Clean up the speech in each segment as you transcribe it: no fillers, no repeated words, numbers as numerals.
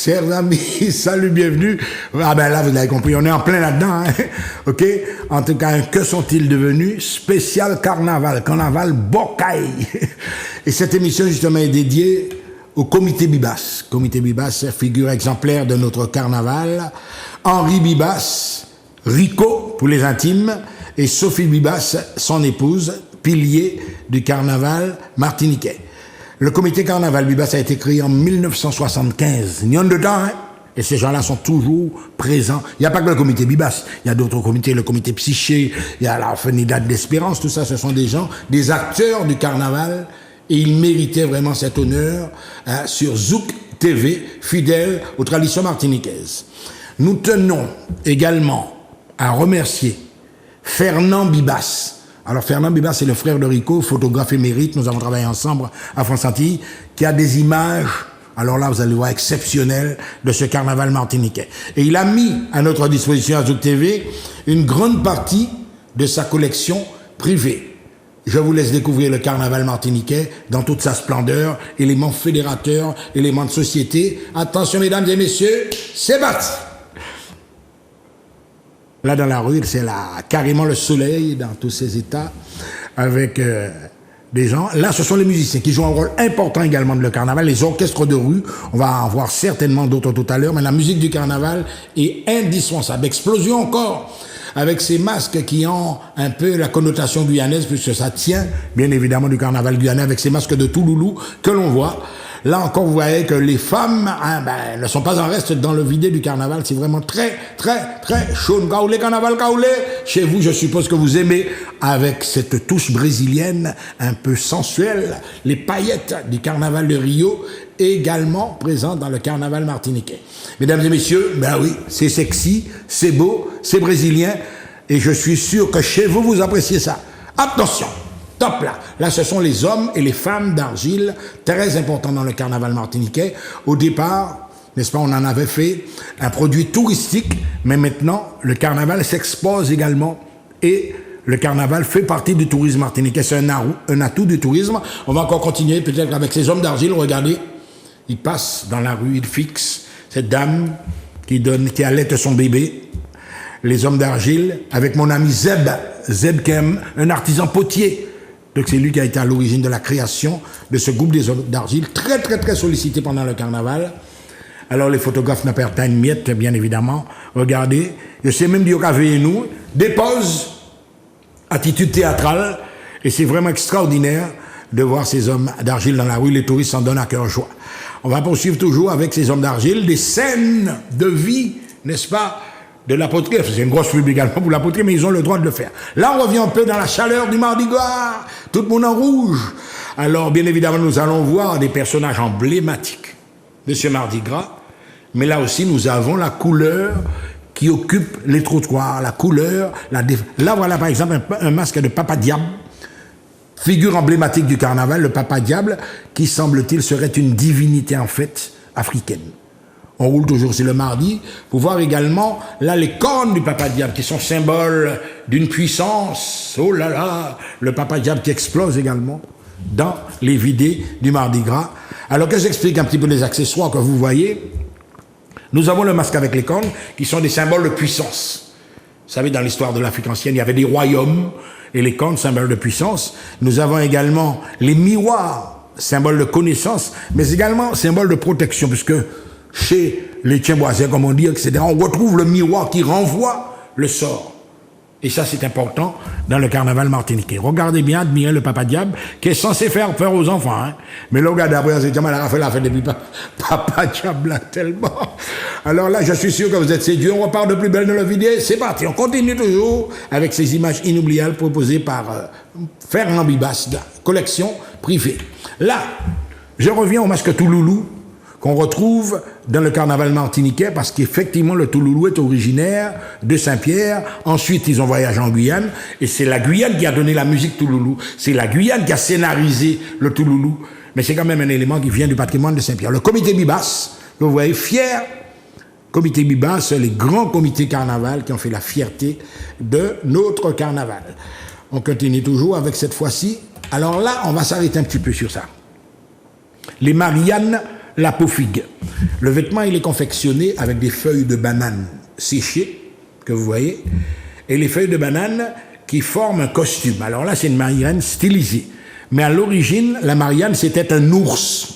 Chers amis, salut, bienvenue. Ah ben là, vous avez compris, on est en plein là-dedans. Hein? OK? En tout cas, que sont-ils devenus? Spécial carnaval, carnaval Bocaille. Et cette émission, justement, est dédiée au comité Bibas. Comité Bibas, figure exemplaire de notre carnaval. Henri Bibas, Rico, pour les intimes, et Sophie Bibas, son épouse, pilier du carnaval martiniquais. Le comité carnaval Bibas a été créé en 1975. Il y a de temps, hein? Et ces gens-là sont toujours présents. Il n'y a pas que le comité Bibas. Il y a d'autres comités, le comité Psyché, il y a la Fenidade d'Espérance, tout ça, ce sont des gens, des acteurs du carnaval. Et ils méritaient vraiment cet honneur sur Zouk TV, fidèle aux traditions martiniquaises. Nous tenons également à remercier Fernand Bibas. Alors Fernand Bibas, c'est le frère de Rico, photographe émérite, nous avons travaillé ensemble à France-Antilles, qui a des images, alors là vous allez voir, exceptionnelles de ce carnaval martiniquais. Et il a mis à notre disposition à Zouk TV une grande partie de sa collection privée. Je vous laisse découvrir le carnaval martiniquais dans toute sa splendeur, éléments fédérateurs, éléments de société. Attention mesdames et messieurs, c'est parti! Là, dans la rue, c'est là, carrément le soleil dans tous ces états, avec des gens. Là, ce sont les musiciens qui jouent un rôle important également dans le carnaval, les orchestres de rue. On va en voir certainement d'autres tout à l'heure, mais la musique du carnaval est indispensable. Explosion encore, avec ces masques qui ont un peu la connotation guyanaise, puisque ça tient, bien évidemment, du carnaval guyanais, avec ces masques de Touloulou que l'on voit. Là encore, vous voyez que les femmes ne sont pas en reste dans le vidé du carnaval. C'est vraiment très, très, très chaud. Kaoulé, carnaval, kaoulé. Chez vous, je suppose que vous aimez, avec cette touche brésilienne un peu sensuelle, les paillettes du carnaval de Rio, également présentes dans le carnaval martiniquais. Mesdames et messieurs, ben oui, c'est sexy, c'est beau, c'est brésilien, et je suis sûr que chez vous, vous appréciez ça. Attention! Top là. Là, ce sont les hommes et les femmes d'argile, très importants dans le carnaval martiniquais. Au départ, n'est-ce pas, on en avait fait un produit touristique, mais maintenant, le carnaval s'expose également et le carnaval fait partie du tourisme martiniquais. C'est un atout du tourisme. On va encore continuer peut-être avec ces hommes d'argile. Regardez, ils passent dans la rue, ils fixent cette dame qui allaite son bébé. Les hommes d'argile, avec mon ami Zeb Kem, un artisan potier. Donc c'est lui qui a été à l'origine de la création de ce groupe des hommes d'argile, très très très sollicité pendant le carnaval. Alors les photographes ne perdent pas une miette, bien évidemment. Regardez, je sais même dire qu'avec nous, des pauses, attitude théâtrale, et c'est vraiment extraordinaire de voir ces hommes d'argile dans la rue. Les touristes s'en donnent à cœur joie. On va poursuivre toujours avec ces hommes d'argile, des scènes de vie, n'est-ce pas, de la poterie. C'est une grosse pub également pour la poterie, mais ils ont le droit de le faire. Là, on revient un peu dans la chaleur du Mardi Gras, tout le monde en rouge. Alors, bien évidemment, nous allons voir des personnages emblématiques de ce Mardi Gras, mais là aussi, nous avons la couleur qui occupe les trottoirs, la couleur, Là, voilà, par exemple, un masque de Papa Diable, figure emblématique du carnaval, le Papa Diable, qui, semble-t-il, serait une divinité, en fait, africaine. On roule toujours, c'est le mardi, pour voir également, là, les cornes du Papa Diable, qui sont symboles d'une puissance. Oh là là, le Papa Diable qui explose également dans les vidés du Mardi Gras. Alors que j'explique un petit peu les accessoires que vous voyez. Nous avons le masque avec les cornes, qui sont des symboles de puissance. Vous savez, dans l'histoire de l'Afrique ancienne, il y avait des royaumes, et les cornes, symboles de puissance. Nous avons également les miroirs, symboles de connaissance, mais également symboles de protection, puisque chez les Tienboisiens, comme on dit, etc., on retrouve le miroir qui renvoie le sort. Et ça, c'est important dans le carnaval martiniquais. Regardez bien, admirez le Papa Diable, qui est censé faire peur aux enfants. Hein. Mais là, regardez, après, c'est elle a fait la fête depuis Papa Diable, là, tellement. Alors là, je suis sûr que vous êtes séduits. On repart de plus belle de la vidéo. C'est parti. On continue toujours avec ces images inoubliables proposées par Fernand Bibas, de la collection privée. Là, je reviens au masque Touloulou, qu'on retrouve dans le carnaval martiniquais, parce qu'effectivement, le Touloulou est originaire de Saint-Pierre. Ensuite, ils ont voyagé en Guyane, et c'est la Guyane qui a donné la musique Touloulou. C'est la Guyane qui a scénarisé le Touloulou. Mais c'est quand même un élément qui vient du patrimoine de Saint-Pierre. Le comité Bibas, que vous voyez, fier, comité Bibas, les grands comités carnaval qui ont fait la fierté de notre carnaval. On continue toujours avec cette fois-ci. Alors là, on va s'arrêter un petit peu sur ça. Les Mariannes la peau figue. Le vêtement, il est confectionné avec des feuilles de banane séchées, que vous voyez, et les feuilles de banane qui forment un costume. Alors là, c'est une Marianne stylisée. Mais à l'origine, la Marianne, c'était un ours.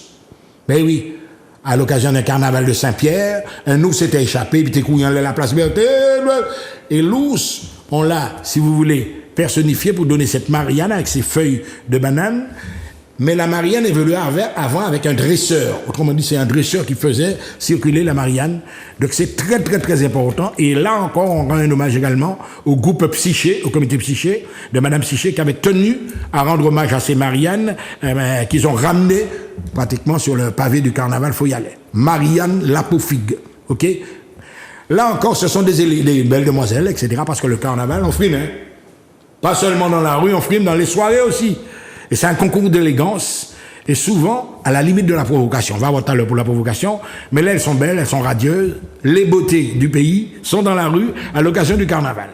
Ben oui, à l'occasion d'un carnaval de Saint-Pierre, un ours s'était échappé, puis t'es couillant à la place Berthe. Et l'ours, on l'a, si vous voulez, personnifié pour donner cette Marianne avec ses feuilles de banane. Mais la Marianne évoluait avant avec un dresseur. Autrement dit, c'est un dresseur qui faisait circuler la Marianne. Donc c'est très, très, très important. Et là encore, on rend un hommage également au groupe Psyché, au comité Psyché, de Madame Psyché, qui avait tenu à rendre hommage à ces Mariannes, qu'ils ont ramenées pratiquement sur le pavé du carnaval Foyalet. Marianne la peau figue. OK? Là encore, ce sont des belles demoiselles, etc. Parce que le carnaval, on frime, hein? Pas seulement dans la rue, on frime dans les soirées aussi. Et c'est un concours d'élégance, et souvent à la limite de la provocation. On va avoir tout à l'heure pour la provocation, mais là elles sont belles, elles sont radieuses. Les beautés du pays sont dans la rue à l'occasion du carnaval.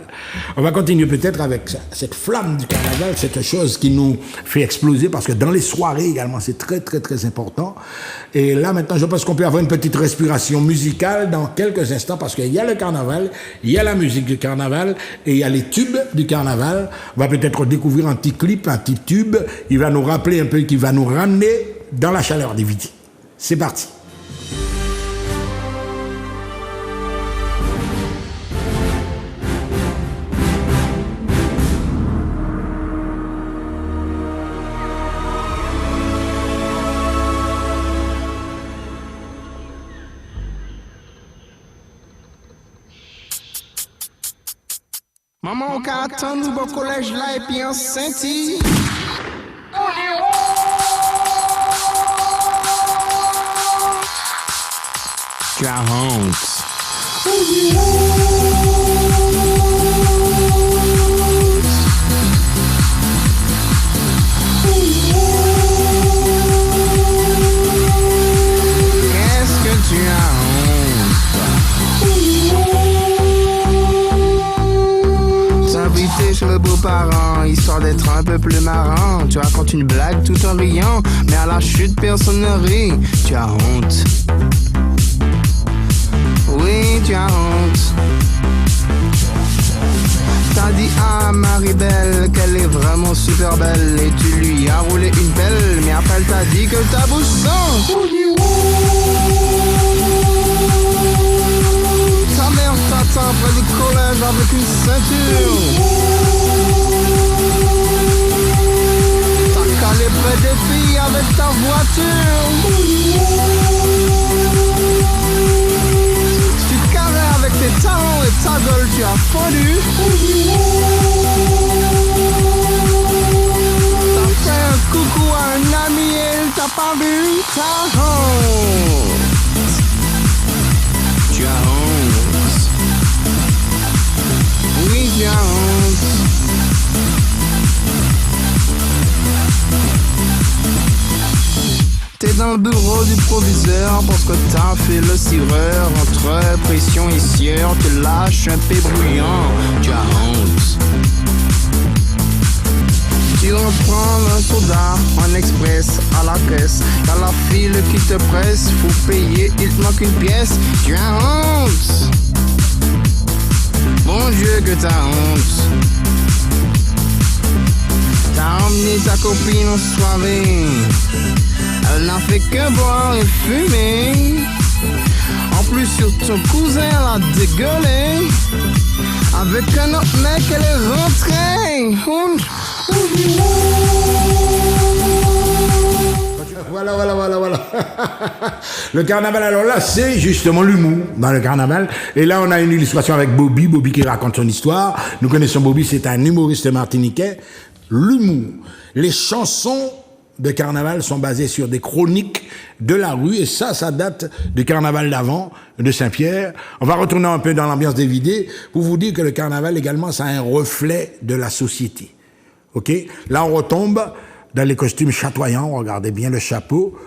On va continuer peut-être avec cette flamme du carnaval, cette chose qui nous fait exploser, parce que dans les soirées également, c'est très très très important. Et là maintenant, je pense qu'on peut avoir une petite respiration musicale dans quelques instants, parce qu'il y a le carnaval, il y a la musique du carnaval, et il y a les tubes du carnaval. On va peut-être découvrir un petit clip, un petit tube, il va nous rappeler un peu, qui va nous ramener dans la chaleur des vidis. C'est parti. Maman, on attend nous au collège là et puis en Saint-Y. Tu as honte. Qu'est-ce que tu as honte? T'inviter chez le beau-parent, histoire d'être un peu plus marrant. Tu racontes une blague tout en riant, mais à la chute personne ne rit. Tu as honte. Oui, tu as honte. T'as dit à Marie-Belle qu'elle est vraiment super belle et tu lui as roulé une pelle, mais après elle t'a dit que ta bouche sent. Ta mère t'attend près du collège avec une ceinture. T'as calé près des filles avec ta voiture. Avec tes talons et ta gueule, tu as fondu. T'as fait un coucou à un ami et il t'a pas vu. T'as honte. Tu as honte. Oui, tu as honte. T'es dans le bureau du proviseur parce que t'as fait le cireur. Entre pression et sieur, tu lâches un peu bruyant. Tu as honte. Tu reprends un soda en express à la caisse. T'as la file qui te presse, faut payer, il te manque une pièce. Tu as honte. Bon Dieu que t'as honte. T'as emmené ta copine en soirée. Elle n'a fait que boire et fumer. En plus sur ton cousin elle a dégueulé. Avec un autre mec elle est rentrée. Voilà. Le carnaval, alors là, c'est justement l'humour dans le carnaval. Et là, on a une illustration avec Bobby qui raconte son histoire. Nous connaissons Bobby, c'est un humoriste martiniquais. L'humour. Les chansons de carnaval sont basées sur des chroniques de la rue, et ça date du carnaval d'avant, de Saint-Pierre. On va retourner un peu dans l'ambiance des vidées pour vous dire que le carnaval également, ça a un reflet de la société. OK? Là, on retombe dans les costumes chatoyants, regardez bien le chapeau,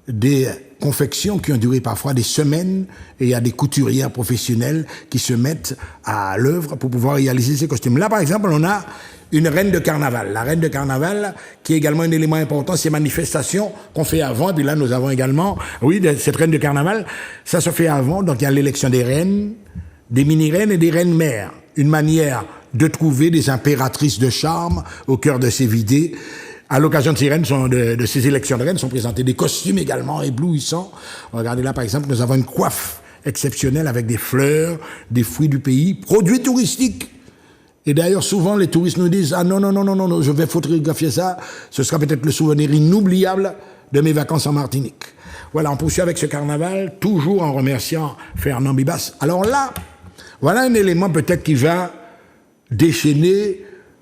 des confections qui ont duré parfois des semaines, et il y a des couturières professionnelles qui se mettent à l'œuvre pour pouvoir réaliser ces costumes. Là, par exemple, on a une reine de carnaval. La reine de carnaval, qui est également un élément important, ces manifestations qu'on fait avant. Et puis là, nous avons également, oui, cette reine de carnaval, ça se fait avant. Donc, il y a l'élection des reines, des mini-reines et des reines-mères. Une manière de trouver des impératrices de charme au cœur de ces vidées. À l'occasion de ces reines, de ces élections de reines, sont présentés des costumes également éblouissants. Regardez là, par exemple, nous avons une coiffe exceptionnelle avec des fleurs, des fruits du pays, produits touristiques. Et d'ailleurs, souvent, les touristes nous disent « Ah non, je vais photographier ça, ce sera peut-être le souvenir inoubliable de mes vacances en Martinique. » Voilà, on poursuit avec ce carnaval, toujours en remerciant Fernand Bibas. Alors là, voilà un élément peut-être qui va déchaîner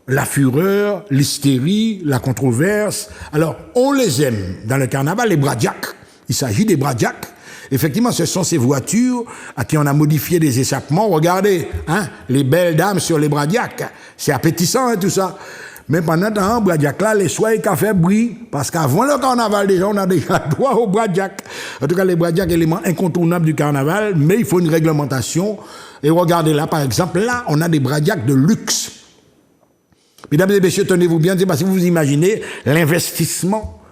la fureur, l'hystérie, la controverse. Alors, on les aime dans le carnaval, les bradiacs. Il s'agit des bradiacs. Effectivement, ce sont ces voitures à qui on a modifié des échappements. Regardez, hein, les belles dames sur les bradiacs. C'est appétissant, hein, tout ça. Mais pendant ce temps, bradiac là, les soirs, ils fait bruit. Parce qu'avant le carnaval, déjà, on a déjà droit aux bradiacs. En tout cas, les bradiacs, élément incontournable du carnaval, mais il faut une réglementation. Et regardez là, par exemple, là, on a des bradiacs de luxe. Mesdames et messieurs, tenez-vous bien, parce que vous imaginez l'investissement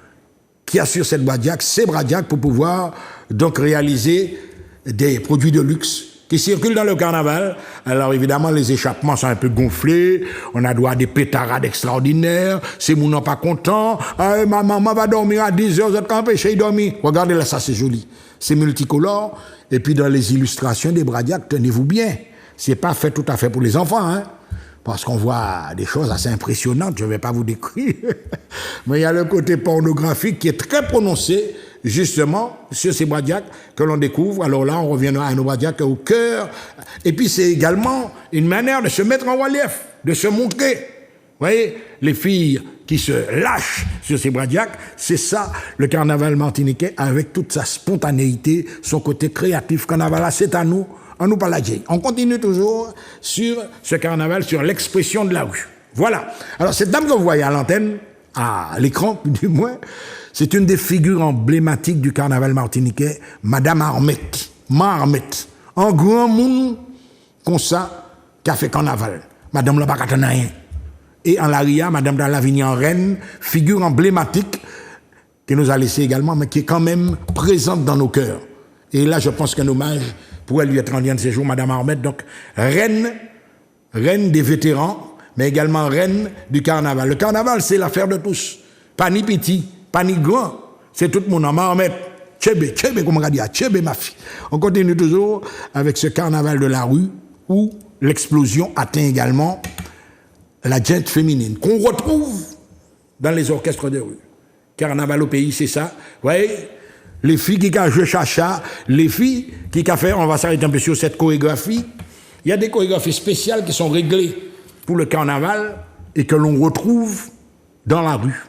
qu'il y a sur cette bradiac, ces bradiacs, pour pouvoir donc réaliser des produits de luxe qui circulent dans le carnaval. Alors évidemment, les échappements sont un peu gonflés, on a droit à des pétarades extraordinaires, ces mounons pas contents, ma maman va dormir à 10 heures, vous êtes empêché de dormir. Regardez là, ça c'est joli, c'est multicolore, et puis dans les illustrations des bradiacs, tenez-vous bien, c'est pas fait tout à fait pour les enfants, hein. Parce qu'on voit des choses assez impressionnantes, je ne vais pas vous décrire. Mais il y a le côté pornographique qui est très prononcé, justement, sur ces bradiacs que l'on découvre. Alors là, on reviendra à nos bradiacs au cœur. Et puis, c'est également une manière de se mettre en relief, de se montrer. Vous voyez, les filles qui se lâchent sur ces bradiacs, c'est ça, le carnaval martiniquais, avec toute sa spontanéité, son côté créatif. Carnaval, c'est à nous. On nous parle. On continue toujours sur ce carnaval, sur l'expression de la rue. Voilà. Alors, cette dame que vous voyez à l'antenne, à l'écran, du moins, c'est une des figures emblématiques du carnaval martiniquais, Madame Armette. Marmette. Un grand monde, comme ça, qui a fait carnaval. Madame la Bacatanaïen. Et en l'aria, Madame de Lavignon Reine, figure emblématique, qui nous a laissé également, mais qui est quand même présente dans nos cœurs. Et là, je pense qu'un hommage pourrait lui être rendu de ces jours, Madame Armette, donc reine des vétérans, mais également reine du carnaval. Le carnaval, c'est l'affaire de tous. Pas ni petit, pas ni grand, c'est tout le monde. Armette, tchébé, comme on a dit, tchébé ma fille. On continue toujours avec ce carnaval de la rue où l'explosion atteint également la gente féminine, qu'on retrouve dans les orchestres de rue. Carnaval au pays, c'est ça. Vous voyez, les filles qui ont joué chacha, les filles qui ont fait, on va s'arrêter un peu sur cette chorégraphie. Il y a des chorégraphies spéciales qui sont réglées pour le carnaval et que l'on retrouve dans la rue.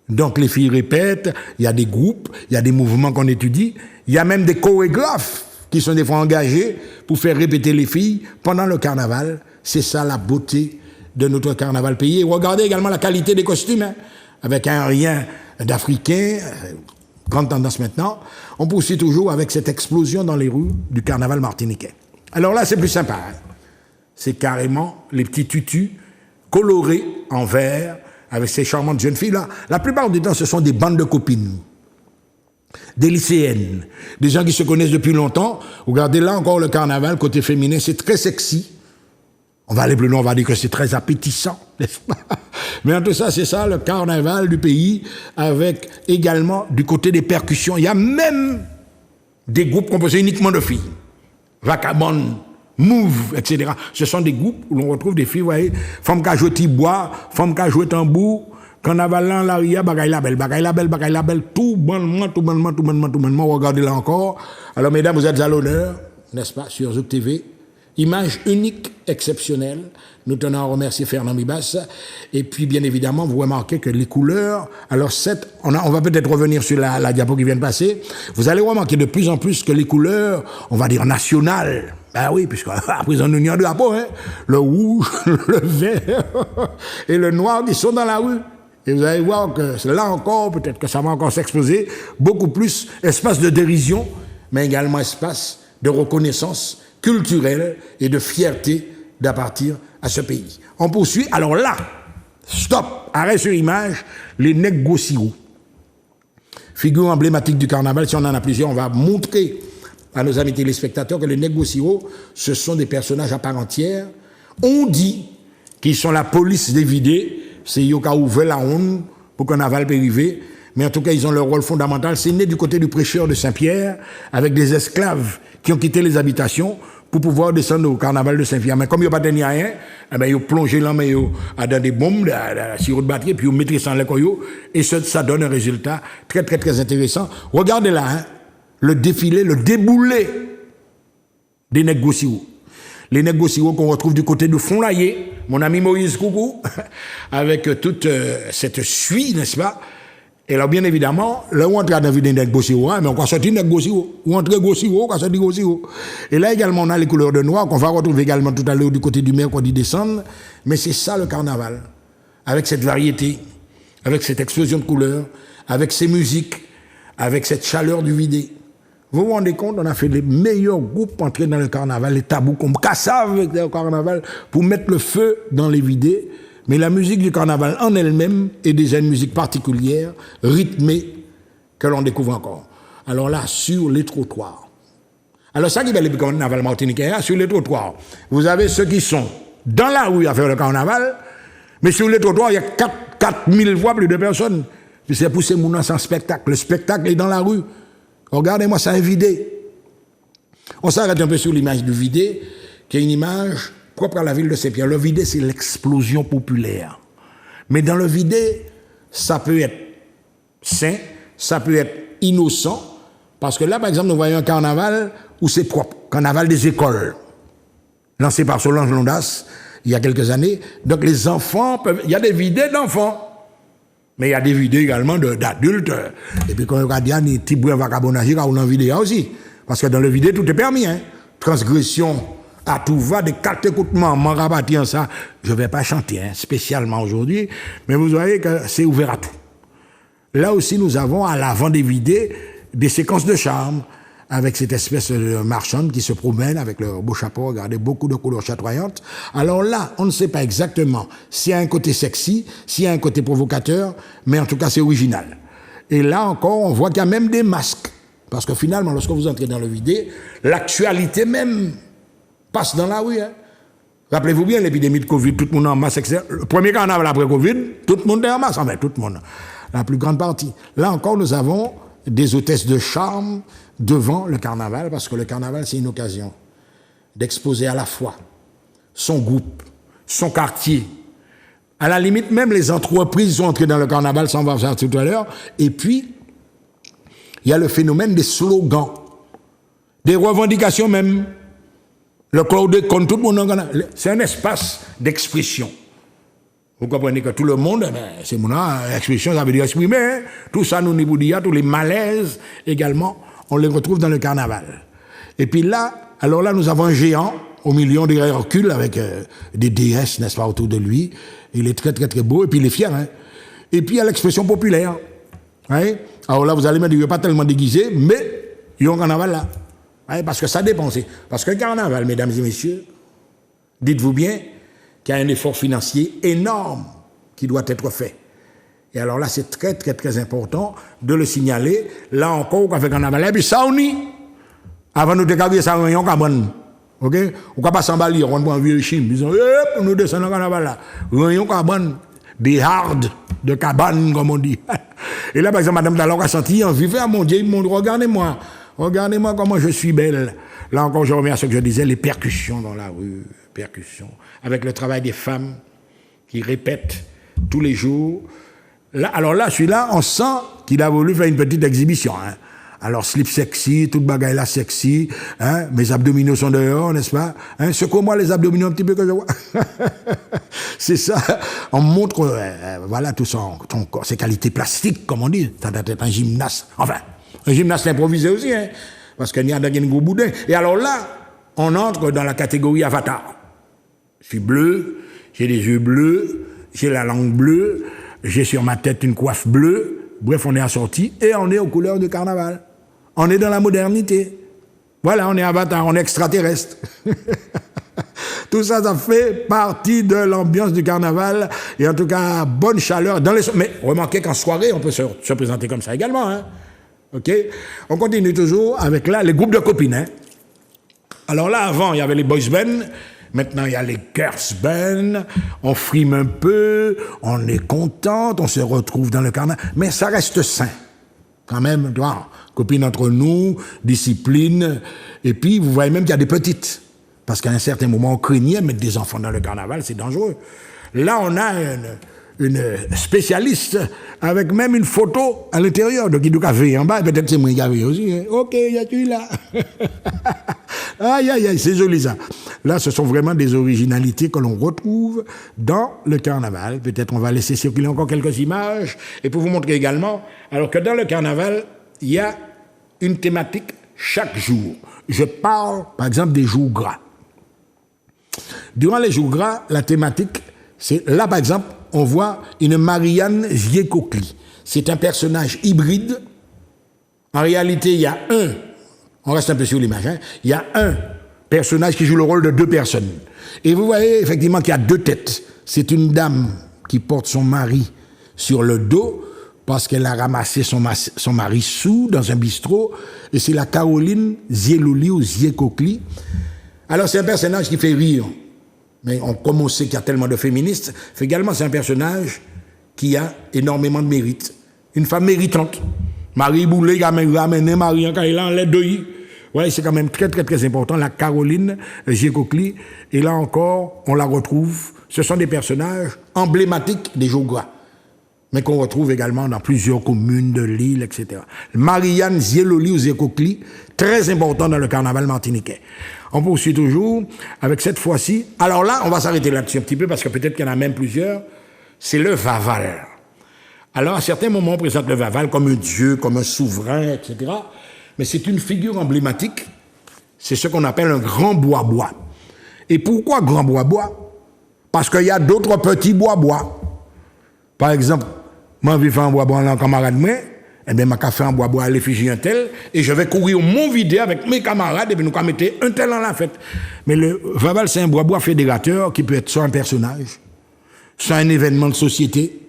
Donc les filles répètent, il y a des groupes, il y a des mouvements qu'on étudie, il y a même des chorégraphes qui sont des fois engagés pour faire répéter les filles pendant le carnaval. C'est ça la beauté de notre carnaval pays. Et regardez également la qualité des costumes, hein, avec un rien d'africain. Grande tendance maintenant, on poursuit toujours avec cette explosion dans les rues du carnaval martiniquais. Alors là, c'est plus sympa. Hein? C'est carrément les petits tutus colorés en vert avec ces charmantes jeunes filles. Là, la plupart du temps, ce sont des bandes de copines, des lycéennes, des gens qui se connaissent depuis longtemps. Regardez là encore le carnaval, côté féminin, c'est très sexy. On va aller plus loin, on va dire que c'est très appétissant, n'est-ce pas? Mais en tout ça, c'est ça, le carnaval du pays, avec également du côté des percussions. Il y a même des groupes composés uniquement de filles. Vagabond, Move, etc. Ce sont des groupes où l'on retrouve des filles, vous voyez, femmes qui jouent bois, femmes qui jouent tambour, carnaval là, l'aria, bagaille la belle, tout bonnement, regardez là encore. Alors, mesdames, vous êtes à l'honneur, n'est-ce pas, sur Zouk TV. Image unique, exceptionnelle. Nous tenons à remercier Fernand Bibas. Et puis, bien évidemment, vous remarquez que les couleurs... Alors, on va peut-être revenir sur la diapo qui vient de passer. Vous allez remarquer de plus en plus que les couleurs, on va dire nationales. Ben oui, puisqu'à présent, nous avons deux drapeaux, hein. Le rouge, le vert et le noir qui sont dans la rue. Et vous allez voir que là encore, peut-être que ça va encore s'exposer, beaucoup plus espace de dérision, mais également espace de reconnaissance culturelle et de fierté d'appartenir à ce pays. On poursuit. Alors là, stop, arrêt sur image, les négocios. Figure emblématique du carnaval, si on en a plusieurs, on va montrer à nos amis téléspectateurs que les négocios, ce sont des personnages à part entière. On dit qu'ils sont la police des vidés, c'est eux qui ont ouvert la honte pour qu'on avale périvé, mais en tout cas, ils ont leur rôle fondamental. C'est né du côté du prêcheur de Saint-Pierre, avec des esclaves qui ont quitté les habitations pour pouvoir descendre au carnaval de Saint-Pierre. Mais comme ils n'ont pas tenu rien, eh ben, ils ont plongé l'homme dans des bombes, dans la sirop de batterie, puis ils ont maîtrisé sans les coyots, et ça donne un résultat très, très, très intéressant. Regardez là, hein, le défilé, le déboulé des négocios. Les négocios qu'on retrouve du côté de Fonlayer, mon ami Moïse Coucou, avec toute cette suite, n'est-ce pas? Et là, bien évidemment, là, on entre dans la vie des négocios, hein, mais on va sortir négocios, ou entre négocios, on va sortir négocios. Et là également, on a les couleurs de noir, qu'on va retrouver également tout à l'heure du côté du mercredi décembre, mais c'est ça le carnaval, avec cette variété, avec cette explosion de couleurs, avec ces musiques, avec cette chaleur du vidé. Vous vous rendez compte, on a fait les meilleurs groupes entrer dans le carnaval, les tabous comme Kassav avec le carnaval, pour mettre le feu dans les vidés. Mais la musique du carnaval en elle-même est déjà une musique particulière, rythmée, que l'on découvre encore. Alors là, sur les trottoirs. Alors ça qui est le carnaval martiniquais, sur les trottoirs, vous avez ceux qui sont dans la rue à faire le carnaval, mais sur les trottoirs, il y a 4000 fois plus de personnes. C'est pour ces mounans sans spectacle. Le spectacle est dans la rue. Regardez-moi ça, un vidé. On s'arrête un peu sur l'image du vidé, qui est une image propre à la ville de Saint-Pierre. Le vidé, c'est l'explosion populaire. Mais dans le vidé, ça peut être sain, ça peut être innocent, parce que là, par exemple, nous voyons un carnaval où c'est propre, carnaval des écoles, lancé par Solange Londas il y a quelques années. Donc les enfants peuvent... Il y a des vidés d'enfants. Mais il y a des vidéos également d'adultes. Et puis quand on regarde, il y a des petits bruits vagabondages on en vidéo aussi. Parce que dans le vidéo, tout est permis. Hein. Transgression à tout va, des cartes écoutements, m'en rabattir ça. Je ne vais pas chanter hein, spécialement aujourd'hui, mais vous voyez que c'est ouvert à tout. Là aussi, nous avons à l'avant des vidéos des séquences de charme avec cette espèce de marchande qui se promène avec leur beau chapeau, regardez, beaucoup de couleurs chatoyantes. Alors là, on ne sait pas exactement s'il y a un côté sexy, s'il y a un côté provocateur, mais en tout cas, c'est original. Et là encore, on voit qu'il y a même des masques. Parce que finalement, lorsque vous entrez dans le vidéo, l'actualité même passe dans la rue. Hein. Rappelez-vous bien l'épidémie de Covid, tout le monde en masse, etc. Le premier carnaval après Covid, tout le monde est en masse, enfin tout le monde, la plus grande partie. Là encore, nous avons des hôtesses de charme devant le carnaval, parce que le carnaval, c'est une occasion d'exposer à la fois son groupe, son quartier. À la limite, même les entreprises sont entrées dans le carnaval, ça on va voir tout à l'heure. Et puis, il y a le phénomène des slogans, des revendications même. Le chlordécone, tout le monde, c'est un espace d'expression. Vous comprenez que tout le monde, c'est mon expression, ça veut dire exprimer. Hein? Tout ça, nous nous dit, tous les malaises également, on les retrouve dans le carnaval. Et puis là, alors là, nous avons un géant au milieu des Hercule avec des déesses, n'est-ce pas, autour de lui. Il est très, très, très beau, et puis il est fier. Hein? Et puis il y a l'expression populaire. Hein? Alors là, vous allez me dire, il n'est pas tellement déguisé, mais il y a un carnaval là. Hein? Parce que ça dépend. Parce que le carnaval, mesdames et messieurs, dites-vous bien, qu'il y a un effort financier énorme qui doit être fait. Et alors là, c'est très, très, très important de le signaler. Là encore, on fait carnaval. Et puis ça, on y. Avant de décaler ça, on y a un ok? On ne peut pas s'emballer, on prend un vieux chim. Ils disent, nous descendons au carnaval là. On y a un des hardes de cabane, comme on dit. Et là, par exemple, madame Dalor a senti, on vivait à mon Dieu, regardez-moi comment je suis belle. Là encore, je reviens à ce que je disais, les percussions dans la rue, percussions, avec le travail des femmes qui répètent tous les jours. Là, alors là, celui-là, on sent qu'il a voulu faire une petite exhibition. Hein. Alors, slip sexy, toute bagaille là sexy, hein, mes abdominaux sont dehors, n'est-ce pas? Hein, secoue-moi les abdominaux un petit peu que je vois. C'est ça. On montre, voilà, tout son corps, ses qualités plastiques, comme on dit. Ça doit être un gymnaste. Enfin, un gymnaste improvisé aussi, hein, parce qu'il y a un gros boudin. Et alors là, on entre dans la catégorie avatar. Je suis bleu, j'ai les yeux bleus, j'ai la langue bleue, j'ai sur ma tête une coiffe bleue. Bref, on est assorti et on est aux couleurs du carnaval. On est dans la modernité. Voilà, on est avatar, on est extraterrestre. Tout ça, ça fait partie de l'ambiance du carnaval. Et en tout cas, bonne chaleur. Mais remarquez qu'en soirée, on peut se présenter comme ça également. Hein? OK? On continue toujours avec là les groupes de copines. Hein? Alors là, avant, il y avait les boys bands. Maintenant, il y a les girls bands. On frime un peu. On est contente. On se retrouve dans le carnaval. Mais ça reste sain. Quand même, tu vois, copines entre nous, discipline. Et puis, vous voyez même qu'il y a des petites. Parce qu'à un certain moment, on craignait mettre des enfants dans le carnaval, c'est dangereux. Là, on a une spécialiste avec même une photo à l'intérieur. Donc, il doit veiller en bas. Peut-être c'est moi qui avais aussi. Hein. OK, il y a tu là. Aïe, aïe, aïe, c'est joli ça. Là, ce sont vraiment des originalités que l'on retrouve dans le carnaval. Peut-être on va laisser circuler encore quelques images. Et pour vous montrer également, alors que dans le carnaval, il y a une thématique chaque jour. Je parle, par exemple, des jours gras. Durant les jours gras, la thématique, c'est là, par exemple, on voit une Marianne Ziekokli. C'est un personnage hybride. En réalité, il y a on reste un peu sur l'image, hein, il y a un personnage qui joue le rôle de deux personnes. Et vous voyez effectivement qu'il y a deux têtes. C'est une dame qui porte son mari sur le dos parce qu'elle a ramassé son mari sous dans un bistrot. Et c'est la Caroline Zieloli ou Ziekokli. Alors, c'est un personnage qui fait rire. Mais comme on sait qu'il y a tellement de féministes, également, c'est un personnage qui a énormément de mérite. Une femme méritante. Marie Boulay, qui a ramené Marie en Kaïlan, les deux. Ouais, c'est quand même très, très, très important. La Caroline Ziekokli. Et là encore, on la retrouve. Ce sont des personnages emblématiques des jours gras, mais qu'on retrouve également dans plusieurs communes de l'île, etc. Marianne Zieloli ou Ziekokli, très important dans le carnaval martiniquais. On poursuit toujours avec cette fois-ci. Alors là, on va s'arrêter là-dessus un petit peu parce que peut-être qu'il y en a même plusieurs. C'est le Vaval. Alors, à certains moments, on présente le Vaval comme un dieu, comme un souverain, etc. Mais c'est une figure emblématique. C'est ce qu'on appelle un grand bois-bois. Et pourquoi grand bois-bois? Parce qu'il y a d'autres petits bois-bois. Par exemple, moi, je vais faire un bois-bois là, en camarade, eh bien, je vais faire un bois-bois à l'effigie un tel, et je vais courir mon vidé avec mes camarades, et puis nous allons mettre un tel dans la fête. Mais le Vaval, c'est un bois-bois fédérateur qui peut être soit un personnage, soit un événement de société,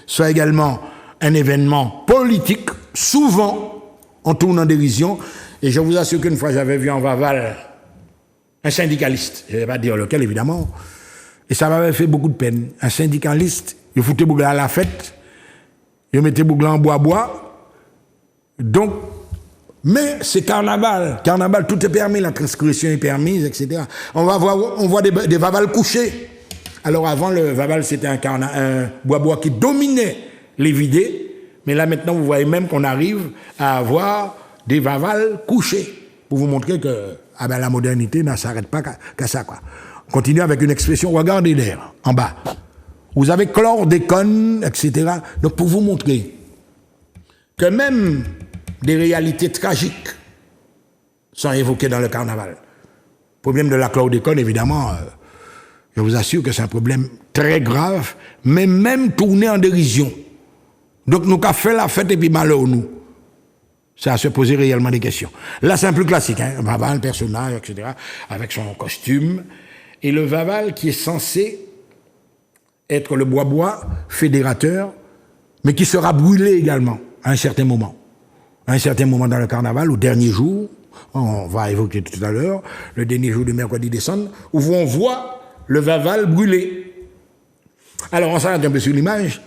soit également un événement politique. Souvent, on tourne en dérision, et je vous assure qu'une fois, j'avais vu en Vaval un syndicaliste, je ne vais pas dire lequel, évidemment, et ça m'avait fait beaucoup de peine. Un syndicaliste, il foutait Bougla à la fête, il mettait Bougla en bois-bois. Donc, mais c'est carnaval. Carnaval, tout est permis, la transgression est permise, etc. On voit des Vaval couchés. Alors avant, le Vaval, c'était un bois-bois qui dominait les vidés. Mais là, maintenant, vous voyez même qu'on arrive à avoir des Vaval couchés. Pour vous montrer que la modernité ne s'arrête pas qu'à ça, quoi. On continue avec une expression, regardez l'air, en bas. Vous avez chlordécone, etc. Donc, pour vous montrer que même des réalités tragiques sont évoquées dans le carnaval. Le problème de la chlordécone, évidemment, je vous assure que c'est un problème très grave, mais même tourné en dérision. Donc, nous avons fait la fête et puis malheur, nous. C'est à se poser réellement des questions. Là, c'est un plus classique, hein. Vaval, personnage, etc., avec son costume. Et le Vaval qui est censé être le bois-bois fédérateur, mais qui sera brûlé également à un certain moment. À un certain moment dans le carnaval, au dernier jour, on va évoquer tout à l'heure, le dernier jour du mercredi décembre, où on voit le Vaval brûlé. Alors, on s'arrête un peu sur l'image.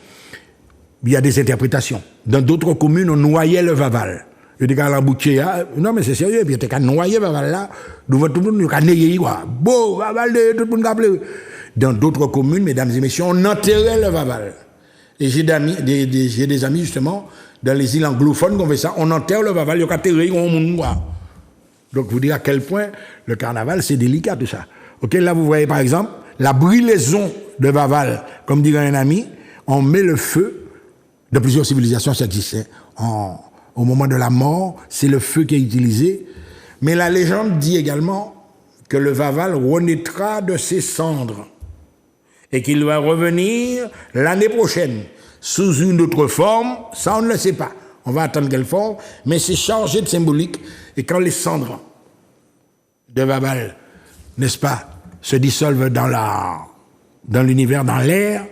Il y a des interprétations. Dans d'autres communes, on noyait le Vaval. Il y a des gars l'embouché, non mais c'est sérieux, puis il y a des noyé Vaval là, devant tout le monde, il y a des quoi. Bon, Vaval, tout le monde a appelé. Dans d'autres communes, mesdames et messieurs, on enterrait le Vaval. Et j'ai des amis, justement, dans les îles anglophones, qu'on fait ça, on enterre le Vaval, il y a enterré, on monde. Donc, vous dire à quel point le carnaval, c'est délicat, tout ça. Ok, là, vous voyez, par exemple, la brûlaison de Vaval, comme dirait un ami, on met le feu, de plusieurs civilisations, ça existait. Au moment de la mort, c'est le feu qui est utilisé. Mais la légende dit également que le Vaval renaîtra de ses cendres et qu'il va revenir l'année prochaine. sous une autre forme, ça on ne le sait pas. On va attendre quelle forme, mais c'est chargé de symbolique. Et quand les cendres de Vaval, n'est-ce pas, se dissolvent dans l'univers, dans l'air,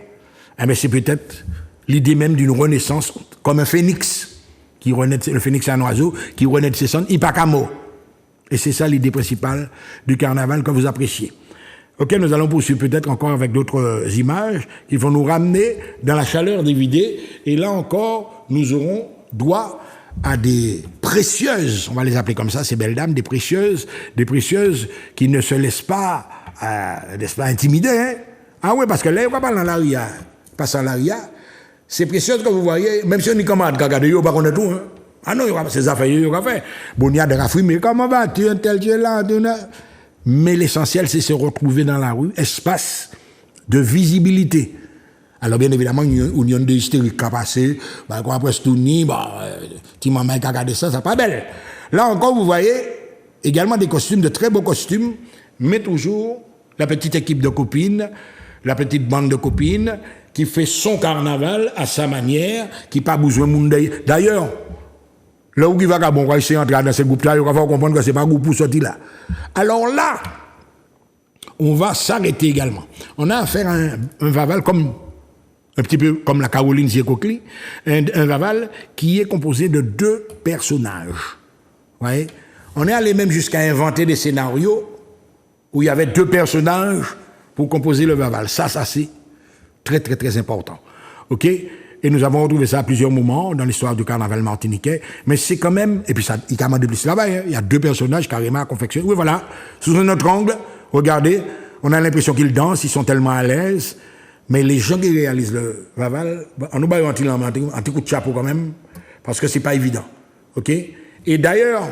eh bien c'est peut-être l'idée même d'une renaissance, comme un phénix, qui renaît, le phénix c'est un oiseau, qui renaît de ses cendres, Ipakamo. Et c'est ça l'idée principale du carnaval que vous appréciez. Ok, nous allons poursuivre peut-être encore avec d'autres images qui vont nous ramener dans la chaleur des vidées. Et là encore, nous aurons droit à des précieuses, on va les appeler comme ça, ces belles dames, des précieuses qui ne se laissent pas, n'est-ce pas, intimider. Hein? Ah oui, parce que là, on va pas dans l'aria, passant l'aria, ces précieuses que vous voyez, même si on est commande, regardez, il n'y a pas qu'on tout. Hein? Ah non, il y a ces affaires, il y a fait. Bon, il y a des raffouilles, mais comment vas-tu, un tel, tu es là, mais l'essentiel, c'est se retrouver dans la rue, espace de visibilité. Alors, bien évidemment, il y a une hystérique qui a passé, bah, quand après, tout ni, bah, petit maman qui a regardé ça, c'est pas belle. Là encore, vous voyez également des costumes, de très beaux costumes, mais toujours la petite équipe de copines, la petite bande de copines, qui fait son carnaval à sa manière, qui n'a pas besoin de monde. D'ailleurs, là où il va bon, quand il s'est entré dans ce groupe-là, il va falloir comprendre que ce n'est pas un groupe pour sortir là. Alors là, on va s'arrêter également. On a affaire à un Vaval comme, un petit peu comme la Caroline Ziekokli, un Vaval qui est composé de 2 personnages. Vous voyez? On est allé même jusqu'à inventer des scénarios où il y avait 2 personnages pour composer le Vaval. Ça c'est très, très, très important. OK? Et nous avons retrouvé ça à plusieurs moments dans l'histoire du carnaval martiniquais. Mais c'est quand même, et puis ça, il y a de plus là-bas, hein, il y a 2 personnages carrément à confectionner. Oui, voilà, sous un autre angle, regardez, on a l'impression qu'ils dansent, ils sont tellement à l'aise. Mais les gens qui réalisent le Vaval, on nous bat un petit coup de chapeau quand même, parce que c'est pas évident. OK? Et d'ailleurs,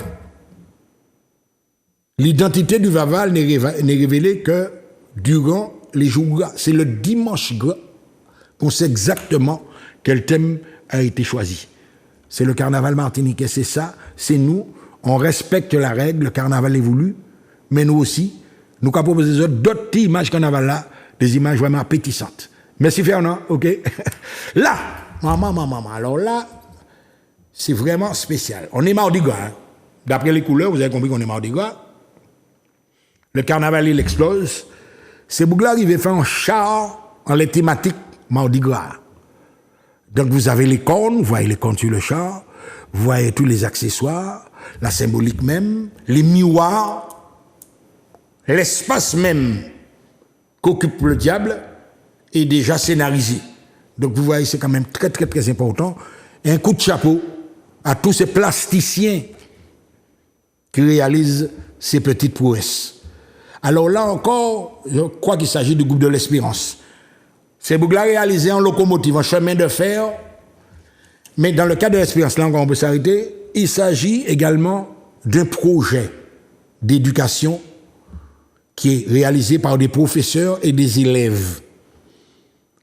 l'identité du Vaval n'est révélée que durant les jours gras. C'est le dimanche gras qu'on sait exactement quel thème a été choisi. C'est le carnaval martiniquais, c'est ça, c'est nous, on respecte la règle, le carnaval est voulu, mais nous aussi, nous avons proposé d'autres images carnaval là, des images vraiment appétissantes. Merci Fernand, ok? Là, maman, alors là, c'est vraiment spécial. On est Mardi Gras, hein. D'après les couleurs, vous avez compris qu'on est Mardi Gras. Le carnaval, il explose. C'est Bougla arrivé faire un char en les thématiques Mardi Gras. Donc vous avez les cornes, vous voyez les cornes sur le char, vous voyez tous les accessoires, la symbolique même, les miroirs, l'espace même qu'occupe le diable est déjà scénarisé. Donc vous voyez, c'est quand même très, très, très important. Et un coup de chapeau à tous ces plasticiens qui réalisent ces petites prouesses. Alors là encore, je crois qu'il s'agit du groupe de l'Espérance. C'est Bougla réalisé en locomotive, en chemin de fer. Mais dans le cas de l'Espérance, là encore on peut s'arrêter, il s'agit également d'un projet d'éducation qui est réalisé par des professeurs et des élèves.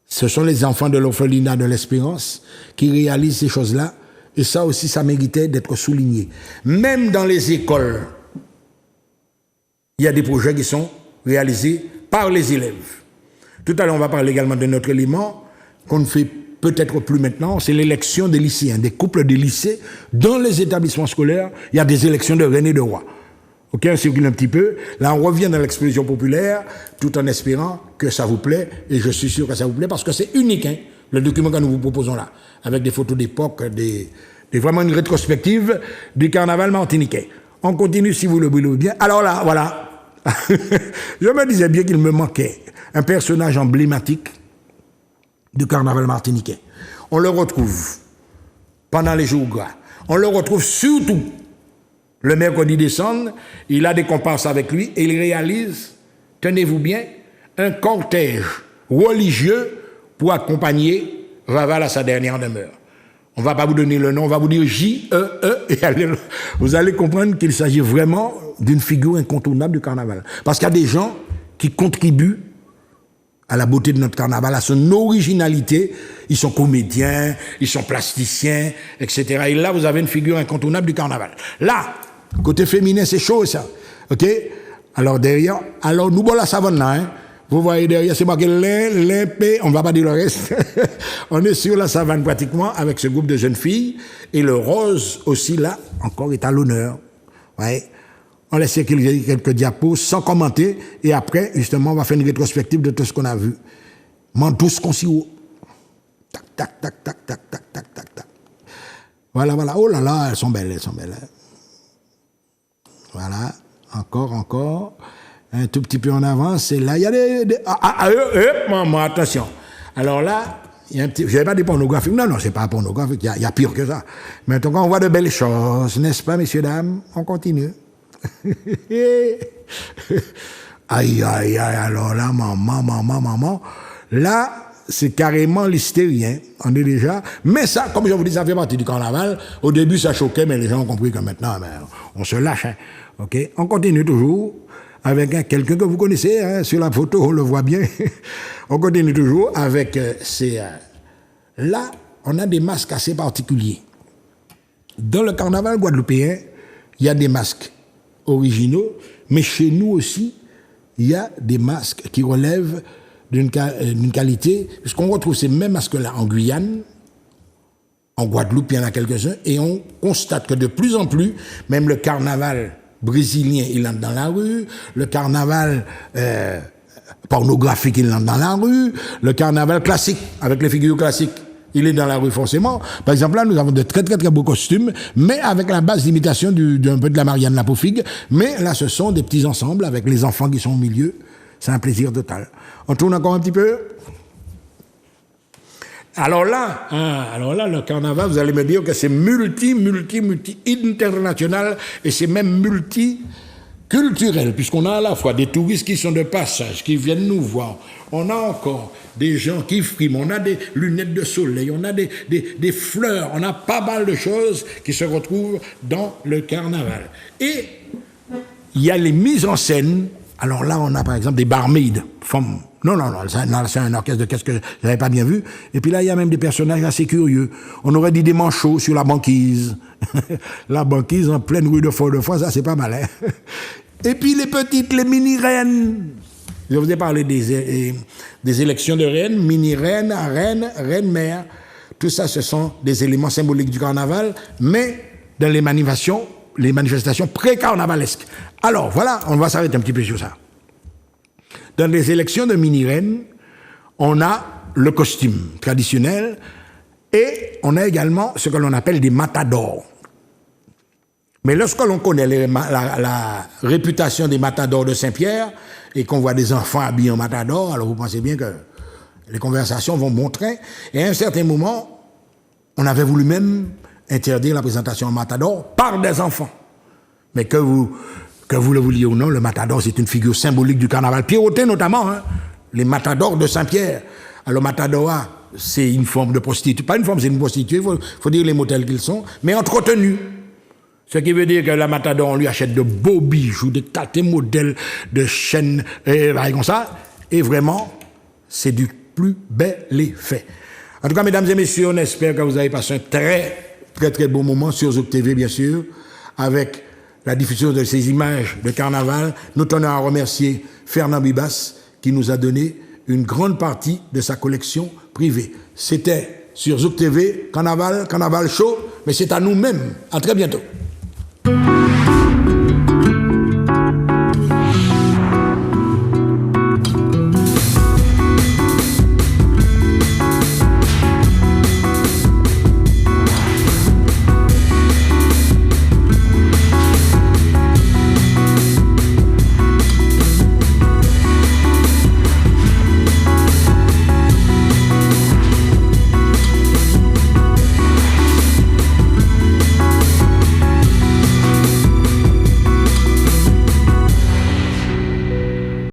Ce sont les enfants de l'orphelinat de l'Espérance qui réalisent ces choses-là. Et ça aussi, ça méritait d'être souligné. Même dans les écoles, il y a des projets qui sont réalisés par les élèves. Tout à l'heure, on va parler également de notre élément qu'on ne fait peut-être plus maintenant, c'est l'élection des lycéens, des couples de lycées. Dans les établissements scolaires, il y a des élections de reine et de roi. Ok, on circule un petit peu. Là, on revient dans l'explosion populaire, tout en espérant que ça vous plaît, et je suis sûr que ça vous plaît, parce que c'est unique, hein, le document que nous vous proposons là, avec des photos d'époque, vraiment une rétrospective du carnaval martiniquais. On continue si vous le voulez bien. Alors là, voilà. Je me disais bien qu'il me manquait un personnage emblématique du carnaval martiniquais. On le retrouve pendant les jours gras. On le retrouve surtout le mercredi décembre. Il a des comparses avec lui et il réalise, tenez-vous bien, un cortège religieux pour accompagner Vaval à sa dernière demeure. On ne va pas vous donner le nom, on va vous dire J-E-E, et vous allez comprendre qu'il s'agit vraiment d'une figure incontournable du carnaval. Parce qu'il y a des gens qui contribuent à la beauté de notre carnaval, à son originalité. Ils sont comédiens, ils sont plasticiens, etc. Et là, vous avez une figure incontournable du carnaval. Là, côté féminin, c'est chaud, ça. OK? Alors, derrière, alors, nous, bon, la savane, là, hein. Vous voyez derrière, c'est marqué l'épée, on ne va pas dire le reste. On est sur la savane pratiquement avec ce groupe de jeunes filles. Et le rose aussi là, encore est à l'honneur. Ouais. On laisse circuler quelques diapos sans commenter. Et après, justement, on va faire une rétrospective de tout ce qu'on a vu. Tous concis. Tac, tac, tac, tac, tac, tac, tac, tac, tac. Voilà, voilà. Oh là là, elles sont belles, elles sont belles. Voilà. Encore. Un tout petit peu en avance, et là, il y a maman, attention. Alors là, il y a un petit, je n'avais pas des pornographiques. Non, c'est pas pornographique, il y a pire que ça. Mais en tout cas, on voit de belles choses, n'est-ce pas, messieurs, dames? On continue. Aïe, alors là, maman. Là, c'est carrément l'hystérien. On est déjà. Mais ça, comme je vous dis, ça fait partie du carnaval. Au début, ça choquait, mais les gens ont compris que maintenant, on se lâche. Hein. OK? On continue toujours. Avec quelqu'un que vous connaissez, hein, sur la photo, on le voit bien. On continue toujours avec là, on a des masques assez particuliers. Dans le carnaval guadeloupéen, il y a des masques originaux, mais chez nous aussi, il y a des masques qui relèvent d'une qualité, puisqu'on retrouve ces mêmes masques-là en Guyane, en Guadeloupe, il y en a quelques-uns, et on constate que de plus en plus, même le carnaval brésilien, il entre dans la rue, le carnaval pornographique, il entre dans la rue, le carnaval classique, avec les figures classiques, il est dans la rue forcément. Par exemple, là, nous avons de très beaux costumes, mais avec la base d'imitation d'un peu de la Marianne Lapofigue, mais là, ce sont des petits ensembles avec les enfants qui sont au milieu. C'est un plaisir total. On tourne encore un petit peu. Alors là, le carnaval, vous allez me dire que c'est multi international et c'est même multiculturel, puisqu'on a à la fois des touristes qui sont de passage, qui viennent nous voir. On a encore des gens qui friment, on a des lunettes de soleil, on a des fleurs, on a pas mal de choses qui se retrouvent dans le carnaval. Et il y a les mises en scène. Alors là, on a par exemple des barmaids, femmes. Non, c'est un orchestre de qu'est-ce que j'avais pas bien vu. Et puis là, il y a même des personnages assez curieux. On aurait dit des manchots sur la banquise. La banquise en pleine rue de Fort-de-France, ça c'est pas mal, hein. Et puis les mini-reines. Je vous ai parlé des élections de reines, mini-reines, reine-mère. Tout ça, ce sont des éléments symboliques du carnaval, mais dans les manifestations pré-carnavalesques. Alors, voilà, on va s'arrêter un petit peu sur ça. Dans les élections de mini-reines, on a le costume traditionnel et on a également ce que l'on appelle des matadors. Mais lorsque l'on connaît la réputation des matadors de Saint-Pierre et qu'on voit des enfants habillés en matador, alors vous pensez bien que les conversations vont bon train. Et à un certain moment, on avait voulu même interdire la présentation en matador par des enfants. Mais que vous le vouliez ou non, le matador, c'est une figure symbolique du carnaval pierrotin notamment, hein, les matadors de Saint-Pierre. Alors, matadora, c'est une forme de prostituée. Pas une forme, c'est une prostituée, il faut dire les mots tels qu'ils sont, mais entretenue. Ce qui veut dire que la matador, on lui achète de beaux bijoux, des tas de modèles de chaînes, et comme ça. Et vraiment, c'est du plus bel effet. En tout cas, mesdames et messieurs, on espère que vous avez passé un très bon moment sur Zouk TV, bien sûr, avec la diffusion de ces images de carnaval. Nous tenons à remercier Fernand Bibas qui nous a donné une grande partie de sa collection privée. C'était sur Zouk TV, Carnaval Show, mais c'est à nous-mêmes. À très bientôt.